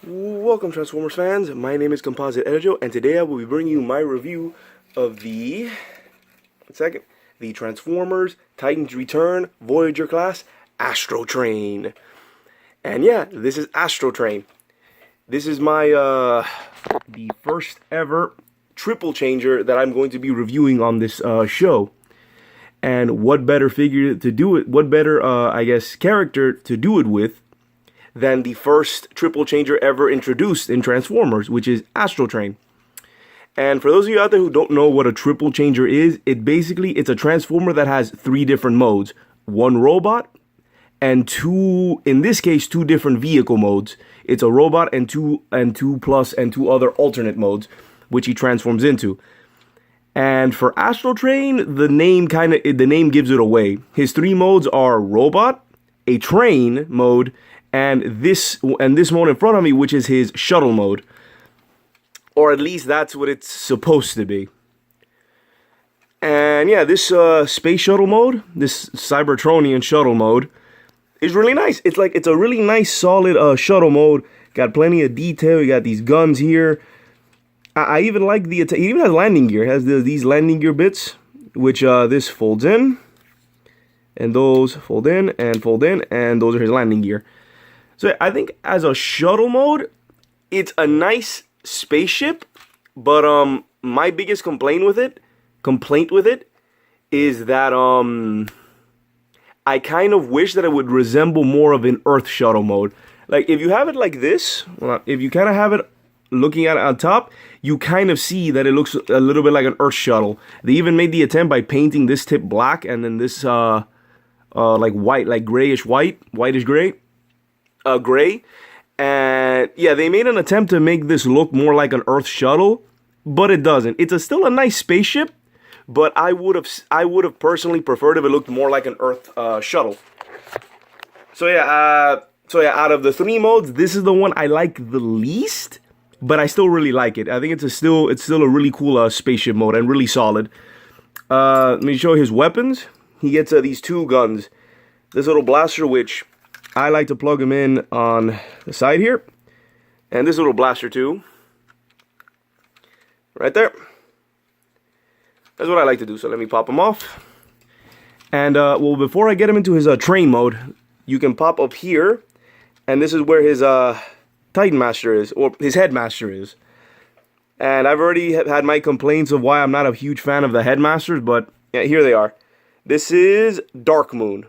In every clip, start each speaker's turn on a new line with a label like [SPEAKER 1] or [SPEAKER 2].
[SPEAKER 1] Welcome, Transformers fans. My name is Composite EnerJoe, and today I will be bringing you my review of the Transformers Titans Return Voyager class Astrotrain. And yeah, this is Astrotrain. This is my the first ever triple changer that I'm going to be reviewing on this show. And what better figure to do it? What better, I guess, character to do it with than the first triple changer ever introduced in Transformers, which is Astrotrain. And for those of you out there who don't know what a triple changer is, it's a Transformer that has three different modes. One robot and two, in this case, two different vehicle modes. It's a robot and two other alternate modes, which he transforms into. And for Astrotrain, the name gives it away. His three modes are robot, a train mode, and this mode in front of me, which is his shuttle mode. Or at least that's what it's supposed to be. And yeah, this space shuttle mode, this Cybertronian shuttle mode, is really nice. It's a really nice, solid shuttle mode. Got plenty of detail. You got these guns here. I even like it even has landing gear. It has these landing gear bits, which this folds in, and those fold in, and those are his landing gear. So I think as a shuttle mode, it's a nice spaceship, but my biggest complaint with it is that I kind of wish that it would resemble more of an Earth shuttle mode. Like if you have it like this, if you kind of have it looking at it on top, you kind of see that it looks a little bit like an Earth shuttle. They even made the attempt by painting this tip black and then this like white, like grayish whitish gray. Gray, and yeah, they made an attempt to make this look more like an Earth shuttle, but it doesn't. It's still a nice spaceship, but I would have personally preferred if it looked more like an Earth shuttle. So yeah, out of the three modes, this is the one I like the least, but I still really like it. I think it's still a really cool spaceship mode and really solid. Let me show you his weapons. He gets these two guns. This little blaster, which I like to plug him in on the side here. And this little blaster too. Right there. That's what I like to do. So let me pop him off. And well, before I get him into his train mode, you can pop up here. And this is where his Titan Master is, or his Headmaster is. And I've already had my complaints of why I'm not a huge fan of the Headmasters, but yeah, here they are. This is Dark Moon,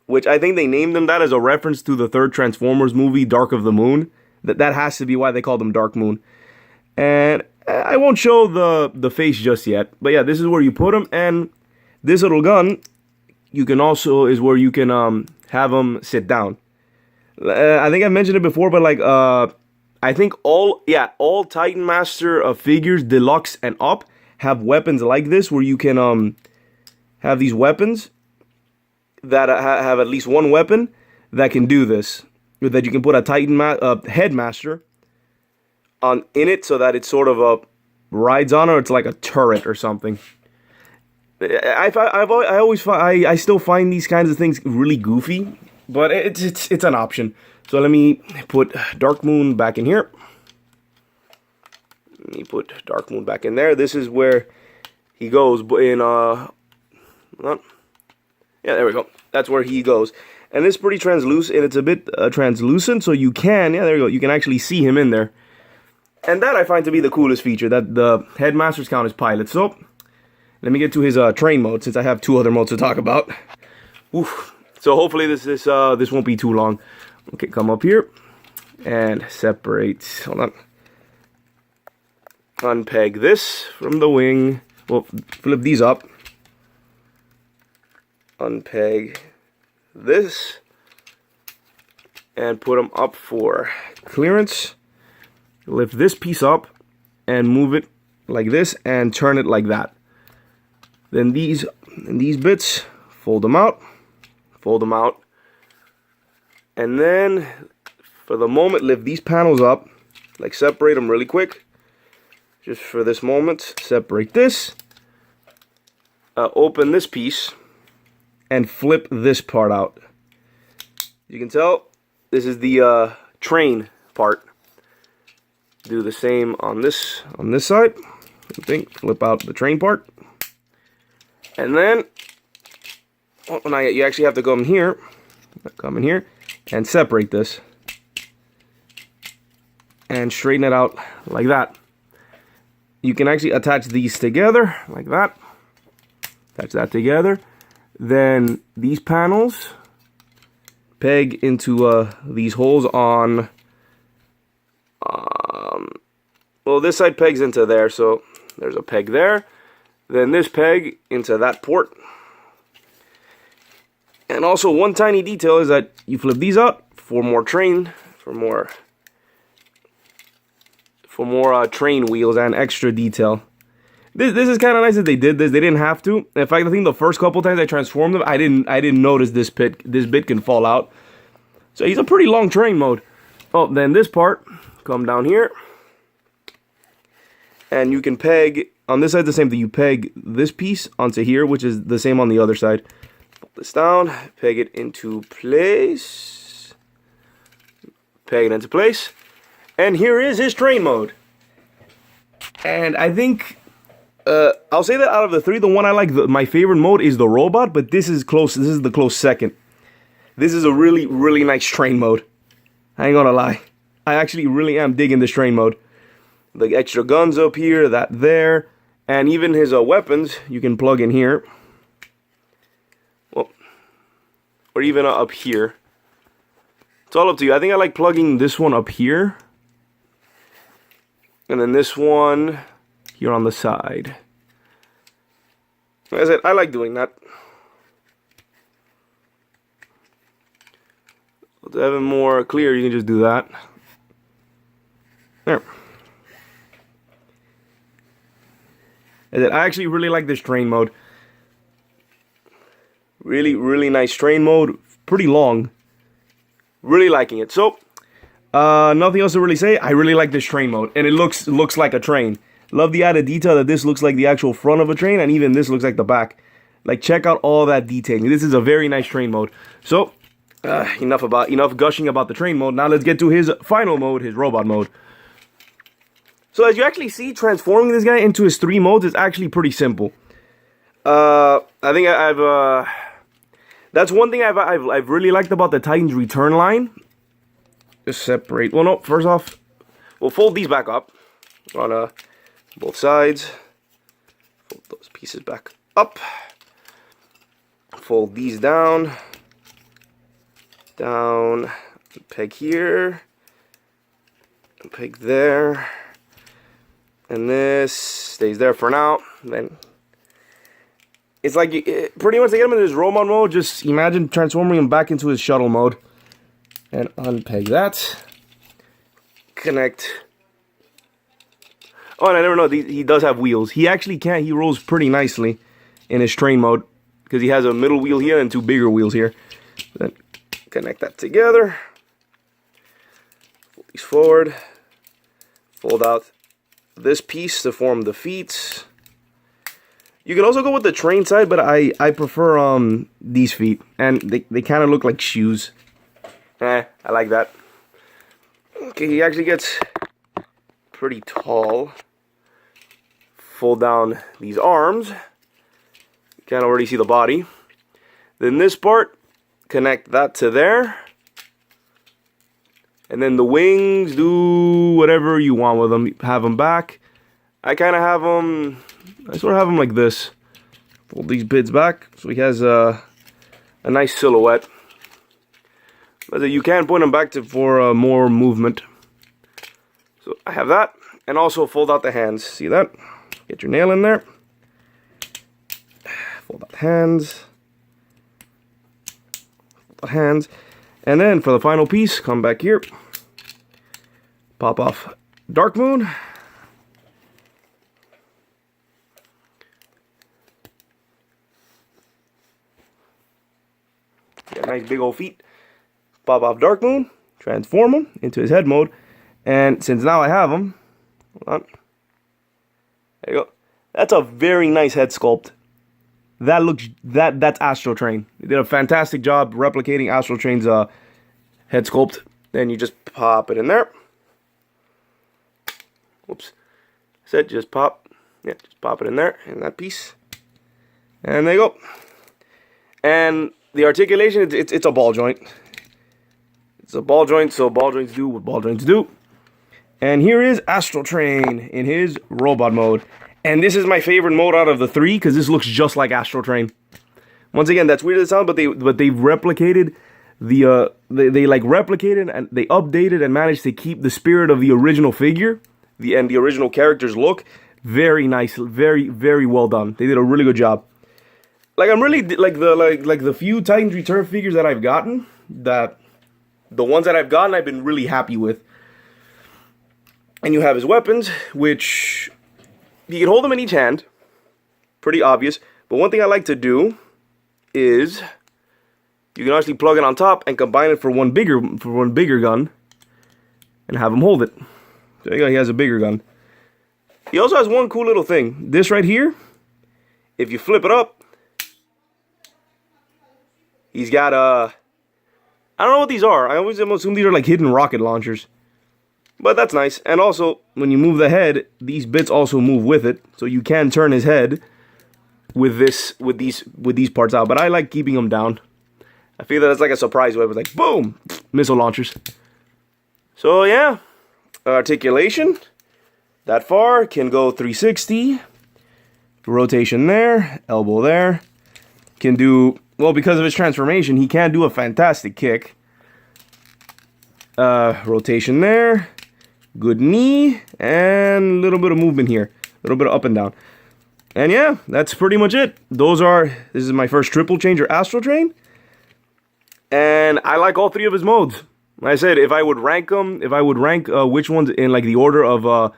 [SPEAKER 1] which I think they named them that as a reference to the third Transformers movie, Dark of the Moon. That has to be why they called them Dark Moon. And I won't show the face just yet. But yeah, this is where you put him. And this little gun, is where you can have him sit down. I think I mentioned it before, but like, I think all Titan Master figures, deluxe and up, have weapons like this, where you can have these weapons that have at least one weapon that can do this. That you can put a Titan Headmaster in it, so that it sort of rides on, or it's like a turret or something. I still find these kinds of things really goofy, but it's an option. So let me put Dark Moon back in here. Let me put Dark Moon back in there. This is where he goes yeah, there we go. That's where he goes. And it's pretty translucent, and it's a bit translucent, so you can, yeah, there you go. You can actually see him in there. And that I find to be the coolest feature, that the Headmasters count as pilots. So, let me get to his train mode, since I have two other modes to talk about. Oof. So hopefully this won't be too long. Okay, come up here, and separate, hold on. Unpeg this from the wing. Well, flip these up. Unpeg this and put them up for clearance. Lift this piece up and move it like this and turn it like that. Then these bits, fold them out, and then for the moment lift these panels up, like separate them really quick. Just for this moment, separate this, open this piece, and flip this part out. You can tell this is the train part. Do the same on this side. Same thing. Flip out the train part. And then, you actually have to come in here, and separate this. And straighten it out like that. You can actually attach these together, like that. Attach that together. Then these panels peg into these holes on, well, this side pegs into there, so there's a peg there. Then this peg into that port. And also one tiny detail is that you flip these out for more train, for more train wheels and extra detail. This is kind of nice that they did this. They didn't have to. In fact, I think the first couple times I transformed them, I didn't notice this bit can fall out. So he's a pretty long train mode. Oh, then this part, come down here. And you can peg, on this side the same thing, you peg this piece onto here, which is the same on the other side. Pull this down, peg it into place. Peg it into place. And here is his train mode. And I think, I'll say that out of the three, the one I like, my favorite mode is the robot, but this is close, this is the close second. This is a really, really nice train mode. I ain't gonna lie. I actually really am digging this train mode. The extra guns up here, that there, and even his weapons you can plug in here. Well, or even up here. It's all up to you. I think I like plugging this one up here. And then this one here on the side. Like I said, I like doing that. To have it more clear, you can just do that. There. And then I actually really like this train mode. Really, really nice train mode. Pretty long. Really liking it. So, nothing else to really say. I really like this train mode. And it looks like a train. Love the added detail that this looks like the actual front of a train. And even this looks like the back. Like, check out all that detailing. This is a very nice train mode. So, enough gushing about the train mode. Now let's get to his final mode, his robot mode. So as you actually see, transforming this guy into his three modes is actually pretty simple. I think that's one thing I've really liked about the Titan's Return line. Just separate. Well, no. First off, we'll fold these back up on both sides. Fold those pieces back up. Fold these down. Peg here. Peg there. And this stays there for now. Then it's like pretty much to get him in his robot mode, just imagine transforming him back into his shuttle mode. And unpeg that. Connect. Oh, and I never know, he does have wheels. He actually can't, he rolls pretty nicely in his train mode. Because he has a middle wheel here and two bigger wheels here. Then connect that together. Fold these forward. Fold out this piece to form the feet. You can also go with the train side, but I prefer these feet, and they kind of look like shoes. I like that. Okay, he actually gets pretty tall. Fold down these arms. You can already see the body. Then this part, connect that to there. And then the wings, do whatever you want with them. Have them back. I kind of have them, I sort of have them like this. Fold these bits back so he has a nice silhouette. But you can point them back for more movement. So I have that. And also fold out the hands. See that? Get your nail in there. Fold out the hands. Fold out hands. And then for the final piece, come back here. Pop off Dark Moon. Got nice big old feet. Pop off Dark Moon. Transform him into his head mode. And since now I have him, hold on. There you go. That's a very nice head sculpt. That's Astrotrain. They did a fantastic job replicating Astrotrain's head sculpt. Then you just pop it in there. Oops. Said just pop. Yeah, just pop it in there, in that piece. And there you go. And the articulation, it's a ball joint. It's a ball joint, so ball joints do what ball joints do. And here is Astrotrain in his robot mode. And this is my favorite mode out of the three, because this looks just like Astrotrain. Once again, that's weird as it sounds, but they've replicated they like replicated and they updated and managed to keep the spirit of the original figure, and the original character's look. Very nice, very, very well done. They did a really good job. Like, I'm really like the few Titans Return figures that I've gotten, I've been really happy with. And you have his weapons, which you can hold them in each hand. Pretty obvious. But one thing I like to do is you can actually plug it on top and combine it for one bigger gun and have him hold it. There you go, he has a bigger gun. He also has one cool little thing. This right here, if you flip it up, he's got I don't know what these are. I always assume these are like hidden rocket launchers. But that's nice. And also, when you move the head, these bits also move with it. So you can turn his head with these parts out. But I like keeping them down. I feel that it's like a surprise weapon. It's like, boom! Missile launchers. So yeah. Articulation. That far. Can go 360. Rotation there. Elbow there. Can do... Well, because of his transformation, he can do a fantastic kick. Rotation there. Good knee. And a little bit of movement here. A little bit of up and down. And yeah, that's pretty much it. This is my first triple changer Astrotrain. And I like all three of his modes. Like I said, if I would rank which ones in like the order of,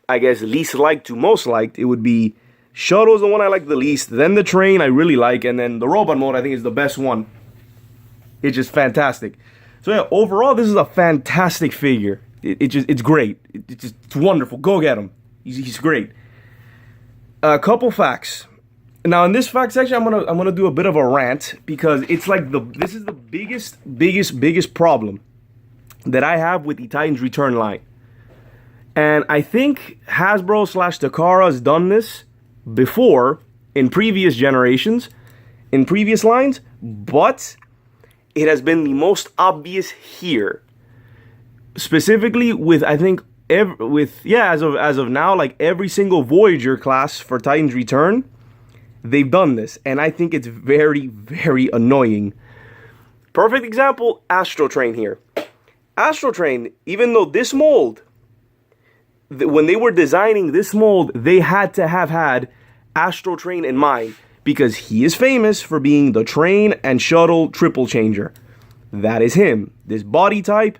[SPEAKER 1] I guess, least liked to most liked, it would be Shuttle's the one I like the least, then the Train I really like, and then the robot mode I think is the best one. It's just fantastic. So yeah, overall this is a fantastic figure. It's great. It's wonderful. Go get him. He's great. A couple facts. Now in this fact section I'm gonna do a bit of a rant, because it's like this is the biggest problem that I have with the Titans Return line. And I think Hasbro / Takara has done this before in previous generations, in previous lines, but it has been the most obvious here. Specifically with, I think, as of now, like every single Voyager class for Titans Return, they've done this, and I think it's very, very annoying. Perfect example, Astrotrain here. Astrotrain, even though this mold, when they were designing this mold, they had to have had Astrotrain in mind, because he is famous for being the Train and Shuttle triple changer. That is him. This body type,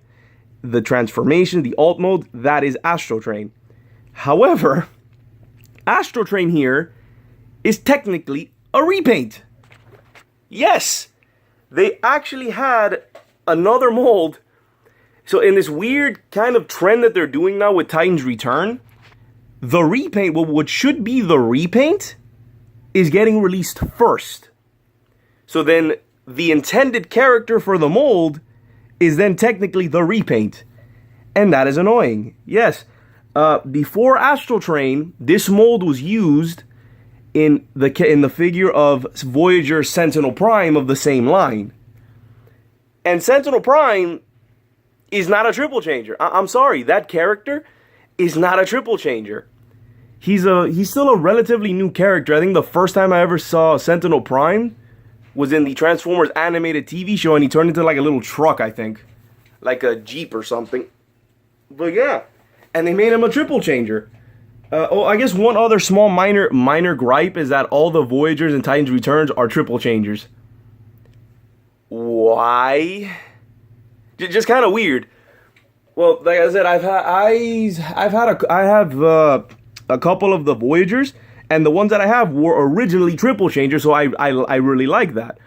[SPEAKER 1] the transformation, the alt mode, that is Astrotrain. However, Astrotrain here is technically a repaint. Yes, they actually had another mold. So in this weird kind of trend that they're doing now with Titans Return, the repaint, what should be the repaint, is getting released first. So then the intended character for the mold is then technically the repaint. And that is annoying. Yes, before Astrotrain, this mold was used in the figure of Voyager Sentinel Prime of the same line. And Sentinel Prime is not a triple changer. I'm sorry, that character is not a triple changer. He's still a relatively new character. I think the first time I ever saw Sentinel Prime was in the Transformers animated TV show, and he turned into like a little truck, I think. Like a Jeep or something. But yeah, and they made him a triple changer. I guess one other small minor gripe is that all the Voyagers and Titans Returns are triple changers. Why? Just kind of weird. Well, like I said, I have a couple of the Voyagers, and the ones that I have were originally triple changers, so I really like that.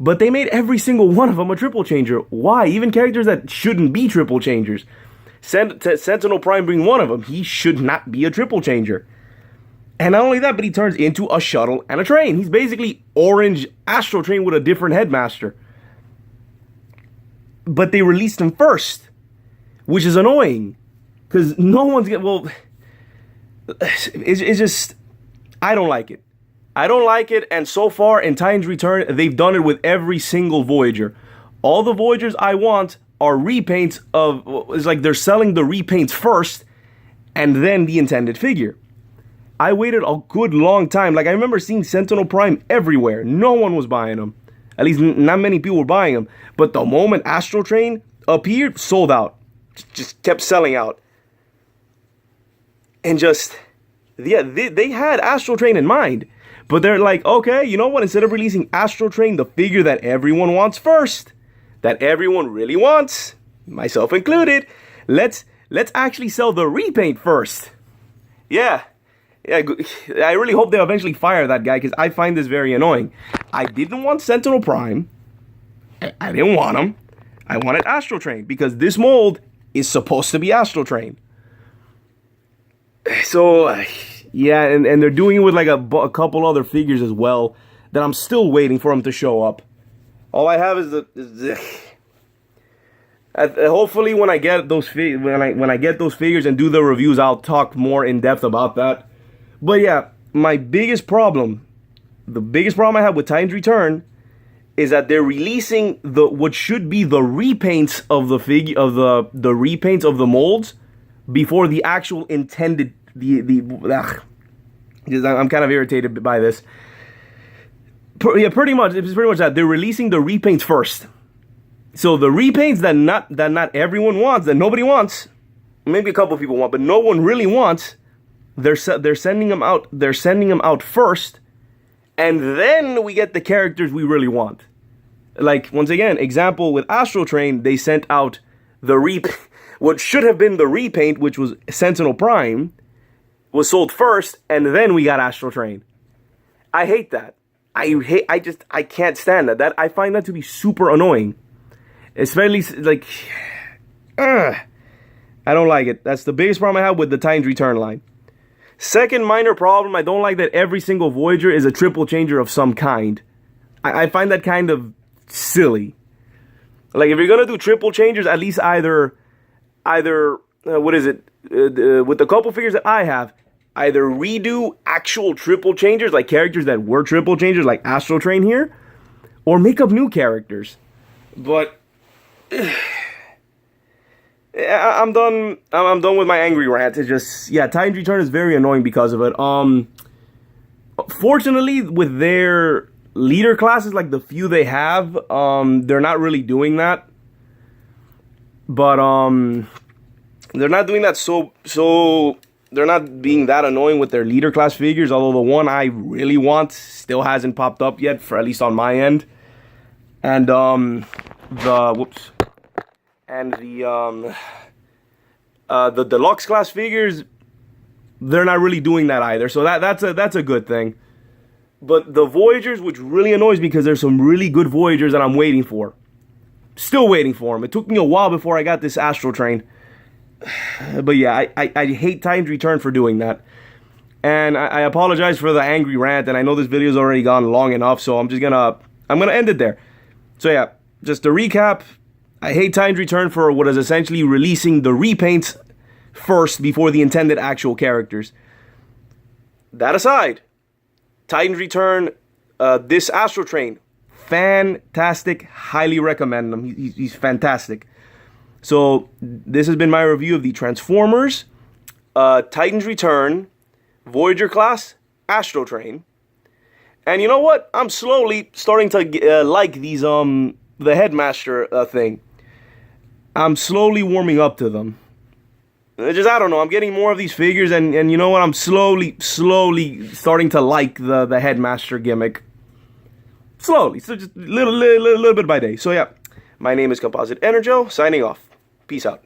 [SPEAKER 1] But they made every single one of them a triple changer. Why? Even characters that shouldn't be triple changers. Sentinel Prime being one of them. He should not be a triple changer. And not only that, but he turns into a shuttle and a train. He's basically orange Astrotrain with a different headmaster. But they released him first, which is annoying. Because no one's well, it's just, I don't like it. I don't like it, and so far in Titan's Return, they've done it with every single Voyager. All the Voyagers I want are repaints of, it's like they're selling the repaints first, and then the intended figure. I waited a good long time. Like, I remember seeing Sentinel Prime everywhere. No one was buying them. At least not many people were buying them. But the moment Astrotrain appeared, sold out. Just kept selling out. And just, yeah, they had Astrotrain in mind. But they're like, okay, you know what? Instead of releasing Astrotrain, the figure that everyone wants first, that everyone really wants, myself included, let's actually sell the repaint first. Yeah, I really hope they eventually fire that guy, because I find this very annoying. I didn't want Sentinel Prime. I didn't want him. I wanted Astrotrain, because this mold is supposed to be Astrotrain. So, yeah, and they're doing it with like a couple other figures as well that I'm still waiting for them to show up. All I have is hopefully when I get those when I get those figures and do the reviews, I'll talk more in depth about that. But yeah, my biggest problem, the biggest problem I have with Titan's Return, is that they're releasing what should be the repaints of the the repaints of the molds before the actual intended I'm kind of irritated by this. Yeah, pretty much it's pretty much that they're releasing the repaints first. So the repaints that not everyone wants, that nobody wants, maybe a couple people want, but no one really wants, they're sending them out. They're sending them out first, and then we get the characters we really want. Like, once again, example with Astrotrain, they sent out what should have been the repaint, which was Sentinel Prime, was sold first, and then we got Astrotrain. I hate that. I can't stand that. I find that to be super annoying. Especially, like, I don't like it. That's the biggest problem I have with the Titan's Return line. Second minor problem, I don't like that every single Voyager is a triple changer of some kind. I find that kind of silly. Like, if you're gonna do triple changers, at least either what is it? With the couple figures that I have, either redo actual triple changers, like characters that were triple changers, like Astrotrain here, or make up new characters. But I'm done. I'm done with my angry rant. It's just, yeah, Titan's Return is very annoying because of it. Fortunately, with their leader classes, like the few they have, they're not really doing that. But they're not doing that so they're not being that annoying with their leader class figures. Although the one I really want still hasn't popped up yet, for at least on my end. And the deluxe class figures, they're not really doing that either. So that's a good thing. But the Voyagers, which really annoys me, because there's some really good Voyagers that I'm waiting for. Still waiting for them. It took me a while before I got this Astrotrain. But yeah, I hate Titan's Return for doing that. And I apologize for the angry rant, and I know this video's already gone long enough, so I'm gonna end it there. So yeah, just to recap, I hate Titan's Return for what is essentially releasing the repaints first before the intended actual characters. That aside, Titan's Return, this Astrotrain, fantastic, highly recommend him. He's fantastic. So this has been my review of the Transformers, Titan's Return, Voyager class, Astrotrain. And you know what? I'm slowly starting to like these the Headmaster thing. I'm slowly warming up to them. I don't know, I'm getting more of these figures, and you know what? I'm slowly starting to like the Headmaster gimmick. Slowly, so just little bit by day. So yeah, my name is Composite EnerJoe, signing off. Peace out.